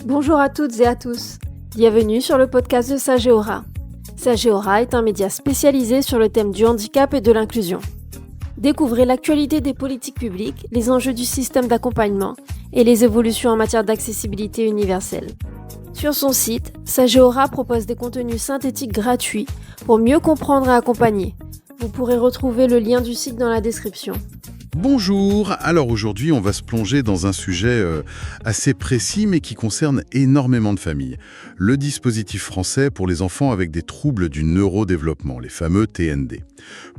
Bonjour à toutes et à tous. Bienvenue sur le podcast de Sageora. Sageora est un média spécialisé sur le thème du handicap et de l'inclusion. Découvrez l'actualité des politiques publiques, les enjeux du système d'accompagnement et les évolutions en matière d'accessibilité universelle. Sur son site, Sageora propose des contenus synthétiques gratuits pour mieux comprendre et accompagner. Vous pourrez retrouver le lien du site dans la description. Bonjour, alors aujourd'hui on va se plonger dans un sujet assez précis mais qui concerne énormément de familles. Le dispositif français pour les enfants avec des troubles du neurodéveloppement, les fameux TND.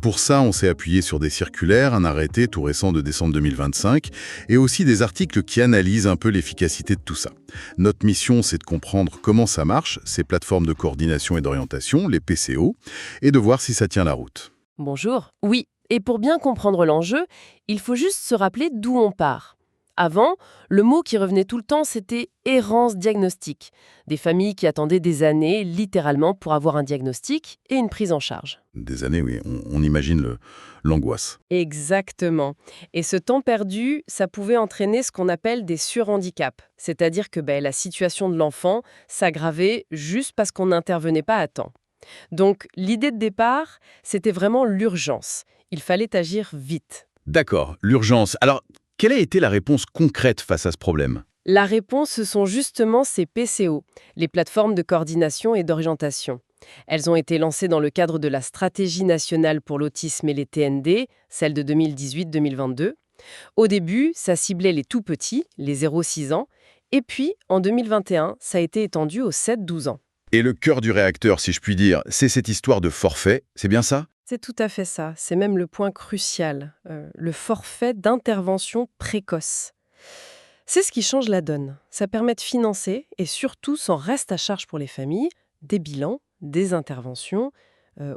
Pour ça, on s'est appuyé sur des circulaires, un arrêté tout récent de décembre 2025 et aussi des articles qui analysent un peu l'efficacité de tout ça. Notre mission, c'est de comprendre comment ça marche, ces plateformes de coordination et d'orientation, les PCO, et de voir si ça tient la route. Bonjour. Oui, et pour bien comprendre l'enjeu, il faut juste se rappeler d'où on part. Avant, le mot qui revenait tout le temps, c'était errance diagnostique. Des familles qui attendaient des années, littéralement, pour avoir un diagnostic et une prise en charge. Des années, oui, on imagine l'angoisse. Exactement. Et ce temps perdu, ça pouvait entraîner ce qu'on appelle des surhandicaps. C'est-à-dire que la situation de l'enfant s'aggravait juste parce qu'on n'intervenait pas à temps. Donc, l'idée de départ, c'était vraiment l'urgence. Il fallait agir vite. D'accord, l'urgence. Alors, quelle a été la réponse concrète face à ce problème ? La réponse, ce sont justement ces PCO, les plateformes de coordination et d'orientation. Elles ont été lancées dans le cadre de la Stratégie nationale pour l'autisme et les TND, celle de 2018-2022. Au début, ça ciblait les tout-petits, les 0-6 ans, et puis, en 2021, ça a été étendu aux 7-12 ans. Et le cœur du réacteur, si je puis dire, c'est cette histoire de forfait, c'est bien ça ? C'est tout à fait ça. C'est même le point crucial. Le forfait d'intervention précoce. C'est ce qui change la donne. Ça permet de financer, et surtout sans reste à charge pour les familles, des bilans, des interventions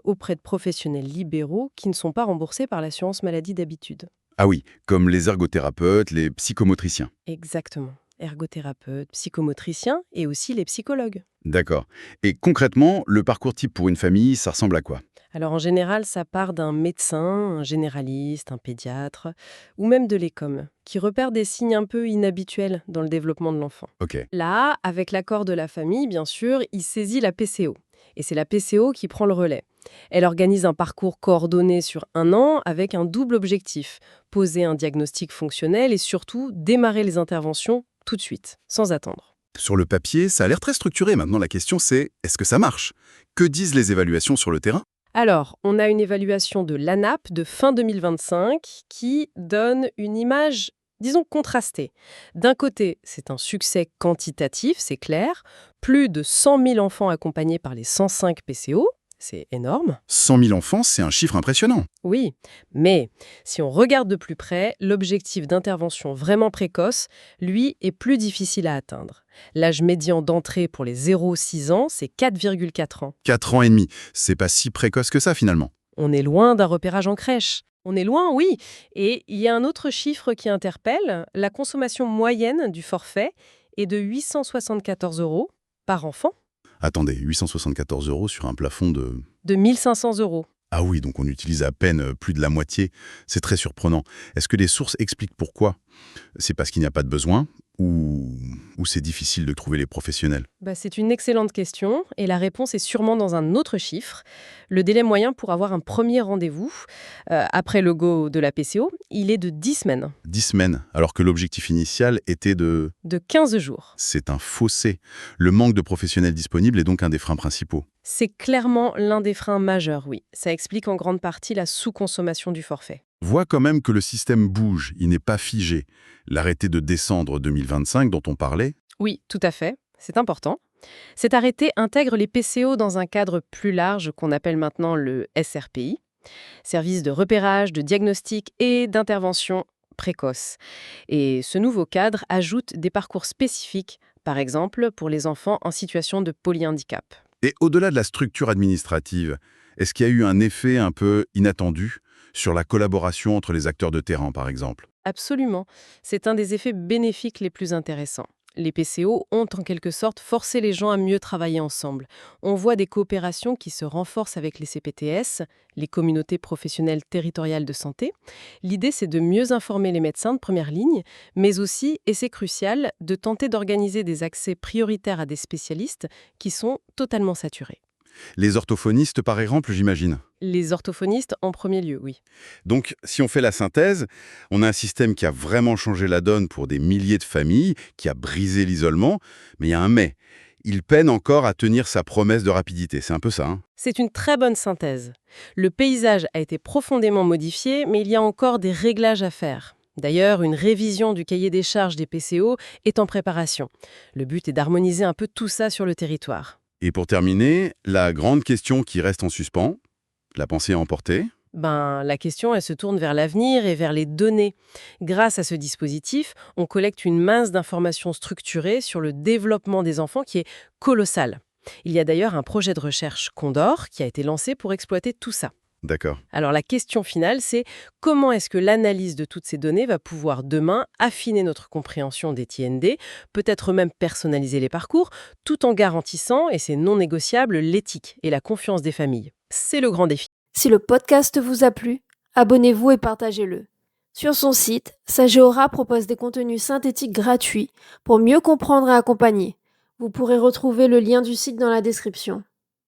auprès de professionnels libéraux qui ne sont pas remboursés par l'assurance maladie d'habitude. Ah oui, comme les ergothérapeutes, les psychomotriciens. Exactement. Ergothérapeutes, psychomotriciens et aussi les psychologues. D'accord. Et concrètement, le parcours type pour une famille, ça ressemble à quoi ? Alors en général, ça part d'un médecin, un généraliste, un pédiatre, ou même de l'ECOM, qui repère des signes un peu inhabituels dans le développement de l'enfant. Ok. Là, avec l'accord de la famille, bien sûr, il saisit la PCO. Et c'est la PCO qui prend le relais. Elle organise un parcours coordonné sur 1 an avec un double objectif, poser un diagnostic fonctionnel et surtout démarrer les interventions tout de suite, sans attendre. Sur le papier, ça a l'air très structuré. Maintenant, la question c'est, est-ce que ça marche ? Que disent les évaluations sur le terrain ? Alors, on a une évaluation de l'ANAP de fin 2025 qui donne une image, disons, contrastée. D'un côté, c'est un succès quantitatif, c'est clair. Plus de 100 000 enfants accompagnés par les 105 PCO, c'est énorme. 100 000 enfants, c'est un chiffre impressionnant. Oui, mais si on regarde de plus près, l'objectif d'intervention vraiment précoce, lui, est plus difficile à atteindre. L'âge médian d'entrée pour les 0-6 ans, c'est 4,4 ans. 4 ans et demi, c'est pas si précoce que ça finalement. On est loin d'un repérage en crèche. On est loin, oui. Et il y a un autre chiffre qui interpelle. La consommation moyenne du forfait est de 874 € par enfant. Attendez, 874 € sur un plafond de... De 1 500 €. Ah oui, donc on utilise à peine plus de la moitié. C'est très surprenant. Est-ce que les sources expliquent pourquoi ? C'est parce qu'il n'y a pas de besoin ou c'est difficile de trouver les professionnels ? C'est une excellente question et la réponse est sûrement dans un autre chiffre. Le délai moyen pour avoir un premier rendez-vous, après le go de la PCO, il est de 10 semaines. 10 semaines, alors que l'objectif initial était de... De 15 jours. C'est un fossé. Le manque de professionnels disponibles est donc un des freins principaux. C'est clairement l'un des freins majeurs, oui. Ça explique en grande partie la sous-consommation du forfait. Voit quand même que le système bouge, il n'est pas figé. L'arrêté de décembre 2025 dont on parlait... Oui, tout à fait. C'est important. Cet arrêté intègre les PCO dans un cadre plus large qu'on appelle maintenant le SRPI, service de repérage, de diagnostic et d'intervention précoce. Et ce nouveau cadre ajoute des parcours spécifiques, par exemple pour les enfants en situation de polyhandicap. Et au-delà de la structure administrative, est-ce qu'il y a eu un effet un peu inattendu sur la collaboration entre les acteurs de terrain, par exemple ? Absolument. C'est un des effets bénéfiques les plus intéressants. Les PCO ont en quelque sorte forcé les gens à mieux travailler ensemble. On voit des coopérations qui se renforcent avec les CPTS, les communautés professionnelles territoriales de santé. L'idée, c'est de mieux informer les médecins de première ligne, mais aussi, et c'est crucial, de tenter d'organiser des accès prioritaires à des spécialistes qui sont totalement saturés. Les orthophonistes, par exemple, j'imagine. Les orthophonistes en premier lieu, oui. Donc, si on fait la synthèse, on a un système qui a vraiment changé la donne pour des milliers de familles, qui a brisé l'isolement, mais il y a un mais. Il peine encore à tenir sa promesse de rapidité. C'est un peu ça, hein? C'est une très bonne synthèse. Le paysage a été profondément modifié, mais il y a encore des réglages à faire. D'ailleurs, une révision du cahier des charges des PCO est en préparation. Le but est d'harmoniser un peu tout ça sur le territoire. Et pour terminer, la grande question qui reste en suspens, la pensée à emporter. La question, elle se tourne vers l'avenir et vers les données. Grâce à ce dispositif, on collecte une masse d'informations structurées sur le développement des enfants qui est colossal. Il y a d'ailleurs un projet de recherche Condor qui a été lancé pour exploiter tout ça. D'accord. Alors la question finale, c'est comment est-ce que l'analyse de toutes ces données va pouvoir demain affiner notre compréhension des TND, peut-être même personnaliser les parcours, tout en garantissant, et c'est non négociable, l'éthique et la confiance des familles. C'est le grand défi. Si le podcast vous a plu, abonnez-vous et partagez-le. Sur son site, Sageora propose des contenus synthétiques gratuits pour mieux comprendre et accompagner. Vous pourrez retrouver le lien du site dans la description.